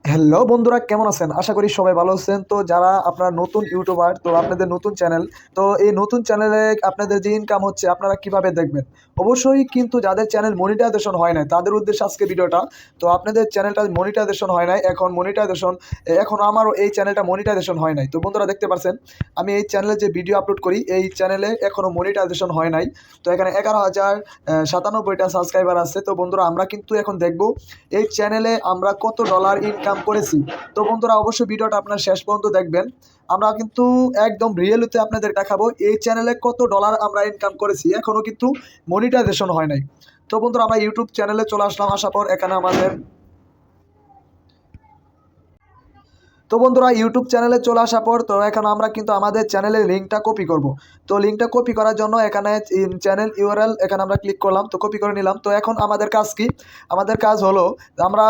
Hello বন্ধুরা, কেমন আছেন? আশা করি সবাই ভালো আছেন। তো যারা আপনারা নতুন ইউটিউবার, তো আপনাদের নতুন চ্যানেল, তো এই নতুন চ্যানেলে আপনাদের যে ইনকাম হচ্ছে আপনারা কিভাবে দেখবেন? অবশ্যই কিন্তু যাদের চ্যানেল মনিটাইজেশন হয় নাই তাদের উদ্দেশ্যে আজকে ভিডিওটা। তো আপনাদের চ্যানেলটা মনিটাইজেশন হয় নাই, এখন মনিটাইজেশন, এখন আমারও এই চ্যানেলটা মনিটাইজেশন হয় নাই। তো বন্ধুরা দেখতে পারছেন, আমি এই চ্যানেলে যে ভিডিও আপলোড করি এই চ্যানেলে এখনও মনিটাইজেশন হয় নাই। তো এখানে 11,097টা সাবস্ক্রাইবার আছে। তো বন্ধুরা আমরা কিন্তু এখন দেখব এই চ্যানেলে আমরা কত ডলার ইনকাম করেছি। তো বন্ধুরা অবশ্যই ভিডিওটা আপনার শেষ পর্যন্ত দেখবেন। আমরা কিন্তু একদম রিয়েলিতে আপনাদের দেখাবো এই চ্যানেলে কত ডলার আমরা ইনকাম করেছি, এখনও কিন্তু মনিটাইজেশন হয় নাই। তো বন্ধুরা আমরা ইউটিউব চ্যানেলে চলে আসলাম, আসার পর এখানে আমাদের, তো বন্ধুরা ইউটিউব চ্যানেলে চলে আসার পর তো এখন আমরা কিন্তু আমাদের চ্যানেলের লিঙ্কটা কপি করব। তো লিঙ্কটা কপি করার জন্য এখানে চ্যানেল ইউআরএল এখানে আমরা ক্লিক করলাম, তো কপি করে নিলাম। তো এখন আমাদের কাজ কি? আমাদের কাজ হলো আমরা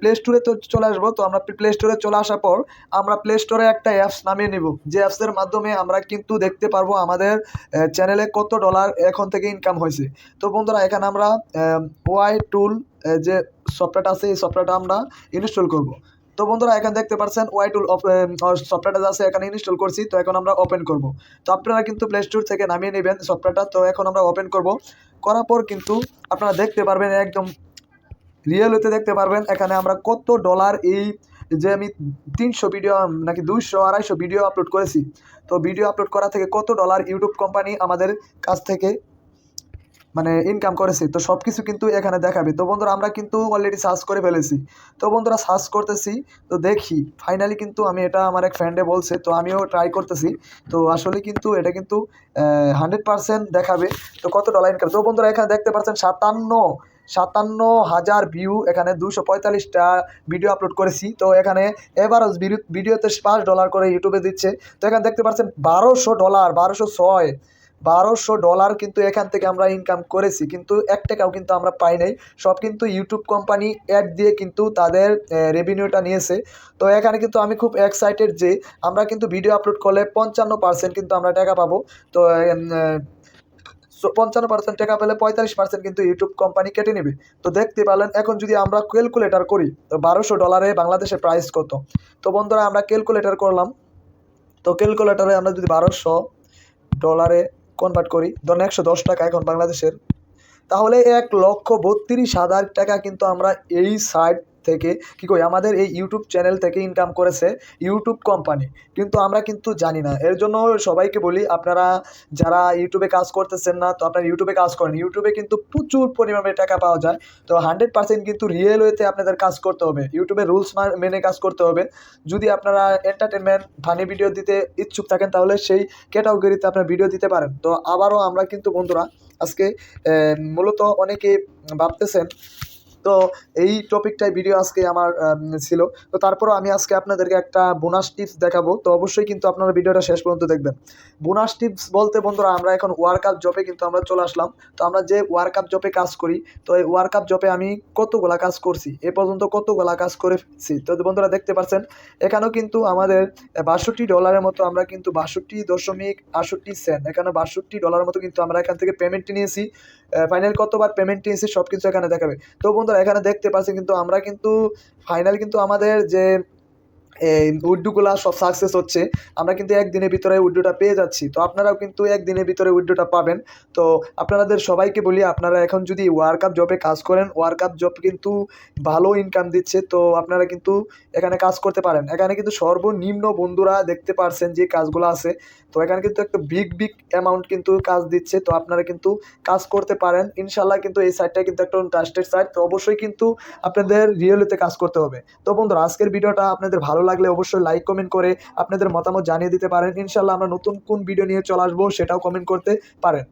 প্লে স্টোরে তো চলে আসবো। তো আমরা প্লে স্টোরে চলে আসার পর আমরা প্লে স্টোরে একটা অ্যাপস নামিয়ে নিব, যে অ্যাপসের মাধ্যমে আমরা কিন্তু দেখতে পারবো আমাদের চ্যানেলে কত ডলার এখন থেকে ইনকাম হয়েছে। তো বন্ধুরা এখানে আমরা ওয়াই টুল যে সফটওয়্যারটা আছে এই সফটওয়্যারটা আমরা ইনস্টল করব। তো বন্ধুরা এখানে দেখতে পাচ্ছেন ওয়াই টুল সফটওয়্যারটা আছে এখানে ইনস্টল করছি। তো এখন আমরা ওপেন করব। তো আপনারা কিন্তু প্লে স্টোর থেকে নামিয়ে নেবেন সফটওয়্যারটা। তো এখন আমরা ওপেন করব, করার পর কিন্তু আপনারা দেখতে পারবেন, একদম রিয়েল হতে দেখতে পারবেন এখানে আমরা কত ডলার, এই যে আমি 300 ভিডিও নাকি 200-250 ভিডিও আপলোড করেছি, তো ভিডিও আপলোড করা থেকে কত ডলার ইউটিউব কোম্পানি আমাদের কাছ থেকে মানে ইনকাম করেছি, তো সব কিছু কিন্তু এখানে দেখাবে। তো বন্ধুরা আমরা কিন্তু অলরেডি সার্চ করে ফেলেছি। তো বন্ধুরা সার্চ করতেছি, তো দেখি ফাইনালি কিন্তু আমি, এটা আমার এক ফ্রেন্ডে বলছে, তো আমিও ট্রাই করতেছি। তো আসলে কিন্তু এটা কিন্তু 100% দেখাবে তো কত ডলার ইনকাম। তো বন্ধুরা এখানে দেখতে পাচ্ছেন 57,000 ভিউ, এখানে 245টা ভিডিও আপলোড করেছি। তো এখানে এভারেজ ভিডিওতে $5 করে ইউটিউবে দিচ্ছে। তো এখানে দেখতে পাচ্ছেন $1200, 1200 ডলার কিন্তু এখান থেকে আমরা ইনকাম করেছি, কিন্তু 1 টাকাও কিন্তু আমরা পাই নাই। সব কিন্তু ইউটিউব কোম্পানি অ্যাড দিয়ে কিন্তু তাদের রেভিনিউটা নিয়েছে। তো এখানে কিন্তু আমি খুব এক্সাইটেড যে আমরা কিন্তু ভিডিও আপলোড করলে 55% কিন্তু আমরা টাকা পাবো। তো 55% টাকা পেলে 45% কিন্তু ইউটিউব কোম্পানি কেটে নেবে। তো দেখতে পেলেন, এখন যদি আমরা ক্যালকুলেটর করি তো $1200 বাংলাদেশের প্রাইস কত। তো বন্ধুরা আমরা ক্যালকুলেটর করলাম। তো ক্যালকুলেটরে আমরা যদি $1200 কনভার্ট করি, ধরুন 110 টাকা এখন বাংলাদেশের, তাহলে 1,32,000 টাকা কিন্তু আমরা এই সাইট থেকে কী করি, আমাদের এই ইউটিউব চ্যানেল থেকে ইনকাম করেছে ইউটিউব কোম্পানি। কিন্তু আমরা কিন্তু জানি না। এর জন্য সবাইকে বলি, আপনারা যারা ইউটিউবে কাজ করতেছেন না, তো আপনারা ইউটিউবে কাজ করেন। ইউটিউবে কিন্তু প্রচুর পরিমাণে টাকা পাওয়া যায়। তো 100% কিন্তু রিয়েল ওয়েতে আপনাদের কাজ করতে হবে, ইউটিউবের রুলস মেনে কাজ করতে হবে। যদি আপনারা এন্টারটেনমেন্ট ফানি ভিডিও দিতে ইচ্ছুক থাকেন তাহলে সেই ক্যাটাগরিতে আপনার ভিডিও দিতে পারেন। তো আবারও আমরা কিন্তু বন্ধুরা আজকে মূলত অনেকে ভাবতেছেন, তো এই টপিকটাই ভিডিও আজকে আমার ছিল। তো তারপরও আমি আজকে আপনাদেরকে একটা বোনাস টিপস দেখাবো। তো অবশ্যই কিন্তু আপনারা ভিডিওটা শেষ পর্যন্ত দেখবেন। বোনাস টিপস বলতে বন্ধুরা আমরা এখন ওয়ার্কআপ জবে কিন্তু আমরা চলে আসলাম। তো আমরা যে ওয়ার্কআপ জবে কাজ করি, তো এই ওয়ার্কআপ জবে আমি কতগুলা কাজ করছি, এ পর্যন্ত কতগুলা কাজ করেছি। তো বন্ধুরা দেখতে পাচ্ছেন এখানেও কিন্তু আমাদের $62 মতো, আমরা কিন্তু 62.68 এখানে $62 মতো কিন্তু আমরা এখান থেকে পেমেন্ট নিয়েছি। ফাইনাল কতবার পেমেন্ট নিয়েছি সব কিছু এখানে দেখাবে। তো বন্ধুরা এখানে দেখতে পাচ্ছেন কিন্তু আমরা কিন্তু ফাইনাল কিন্তু আমাদের যে এই উইথড্রোগুলা সব সাকসেস হচ্ছে। আমরা কিন্তু একদিনের ভিতরে উইথড্রোটা পেয়ে যাচ্ছি। তো আপনারাও কিন্তু একদিনের ভিতরে উইথড্রোটা পাবেন। তো আপনাদের সবাইকে বলি, আপনারা এখন যদি ওয়ার্কআপ জবে কাজ করেন, ওয়ার্কআপ জব কিন্তু ভালো ইনকাম দিচ্ছে। তো আপনারা কিন্তু এখানে কাজ করতে পারেন। এখানে কিন্তু সর্বনিম্ন বন্ধুরা দেখতে পারছেন যে কাজগুলো আছে। তো এখানে কিন্তু একটা বিগ অ্যামাউন্ট কিন্তু কাজ দিচ্ছে। তো আপনারা কিন্তু কাজ করতে পারেন ইনশাল্লাহ। কিন্তু এই সাইটটা কিন্তু একটা ট্রাস্টেড সাইট। তো অবশ্যই কিন্তু আপনাদের রিয়েলিতে কাজ করতে হবে। তো বন্ধুরা আজকের ভিডিওটা আপনাদের ভালো লাগলে অবশ্যই লাইক কমেন্ট করে আপনাদের মতামত জানিয়ে দিতে পারেন। ইনশাল্লাহ আমরা নতুন কোন ভিডিও নিয়ে চলে আসবো সেটাও কমেন্ট করতে পারেন।